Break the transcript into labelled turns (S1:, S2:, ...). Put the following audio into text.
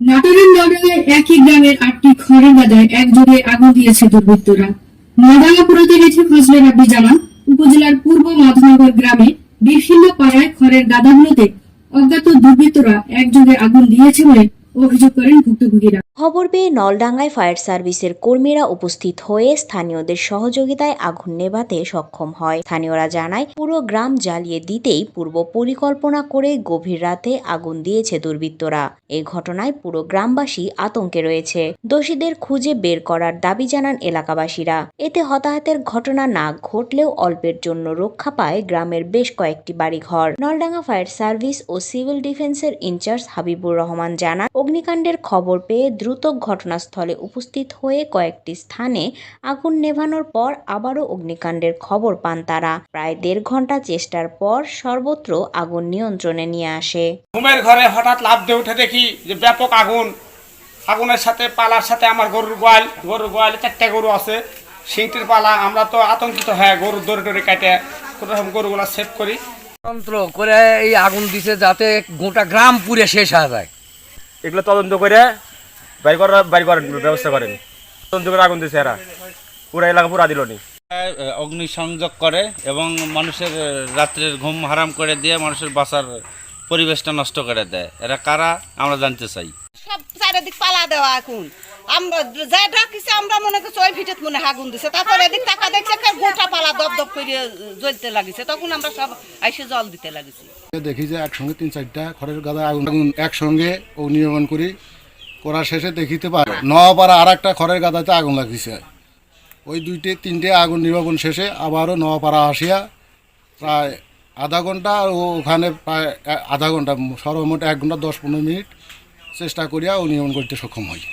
S1: নাটোরের নলডাঙ্গায় একই গ্রামের ৮টি খড়ের গাদায় একযোগে আগুন দিয়েছে দুর্বৃত্তরা। নলডাঙ্গা পুরপ্রতিনিধি ফজলে রাব্বি জানান, উপজেলার পূর্ব মধনগর গ্রামে বিভিন্ন পাড়ায় খড়ের গাদাগুলোতে অজ্ঞাত দুর্বৃত্তরা একযোগে আগুন দিয়েছে বলে অভিযোগ করেন ভুক্তভোগীরা।
S2: খবর পেয়ে নলডাঙ্গায় ফায়ার সার্ভিসের কর্মীরা উপস্থিত হয়ে স্থানীয়দের সহযোগিতায় আগুন নেভাতে সক্ষম হয়। স্থানীয়রা জানায়, পুরো গ্রাম জ্বালিয়ে দিতেই পূর্ব পরিকল্পনা করে গভীর রাতে আগুন দিয়েছে দুর্বৃত্তরা। এই ঘটনায় পুরো গ্রামবাসী আতঙ্কে রয়েছে। দোষীদের খুঁজে বের করার দাবি জানান এলাকাবাসীরা। এতে হতাহতের ঘটনা না ঘটলেও অল্পের জন্য রক্ষা পায় গ্রামের বেশ কয়েকটি বাড়িঘর। নলডাঙ্গা ফায়ার সার্ভিস ও সিভিল ডিফেন্সের ইনচার্জ হাবিবুর রহমান জানান, অগ্নিকাণ্ডের খবর পেয়ে দ্রুত ঘটনাস্থলে উপস্থিত হয়ে কয়েকটি স্থানে আগুন নেভানোর পর আবারও অগ্নিকাণ্ডের খবর পান তারা। প্রায় ১.৫ ঘন্টা চেষ্টার পর সর্বত্র আগুন নিয়ন্ত্রণে নিয়ে আসে।
S3: ঘুমের ঘরে হঠাৎ লাফ দিয়ে উঠে দেখি যে ব্যাপক আগুন। আগুনের সাথে পালার সাথে আমার গরুর গোয়ালে 4টা গরু আছে, সিংটির পালা। আমরা তো আতঙ্কিত হয়ে গরুর দড়ি কাটে কোনোরকম গরুগুলা সেভ করি।
S4: তন্ত্র করে এই আগুন দিছে যাতে গোটা গ্রাম পুড়ে শেষ হয়ে যায়।
S5: এগুলো তদন্ত করে বাড়ি করার ব্যবস্থা করেন। তদন্ত করে আগুন দিয়েছে এরা, পুরো এলাকা পুরা দিল নি।
S6: অগ্নিসংযোগ করে এবং মানুষের রাত্রের ঘুম হারাম করে দিয়ে মানুষের বাসার পরিবেশটা নষ্ট করে দেয়। এরা কারা আমরা জানতে চাই।
S7: সব চারিদিক পালা দেওয়া এখন আমরা যা ডাকিছে আমরা মনে করছি ওই ভিতর মনে আগুন দিছে। তারপর এদিক টাকা দেখছে গোটা পালা দপদপ করে জ্বলতে লাগিছে, তখন আমরা সব আইসে জল দিতে লাগিছি।
S8: দেখি যে একসঙ্গে ৩-৪টা খড়ের গাদা আগুন একসঙ্গে নির্মাণ করা শেষে দেখিতে পারে নওয়াপাড়া আর একটা খড়ের গাদাতে আগুন লাগিছে। ওই 2-3টে আগুন নির্বাপন শেষে আবারও নওয়াপাড়া আসিয়া প্রায় আধা ঘন্টা ও ওখানে প্রায় আধা ঘন্টা, সর্বমোট 1 ঘন্টা 10-15 মিনিট চেষ্টা করিয়া ও নির্মাণ করতে সক্ষম হয়।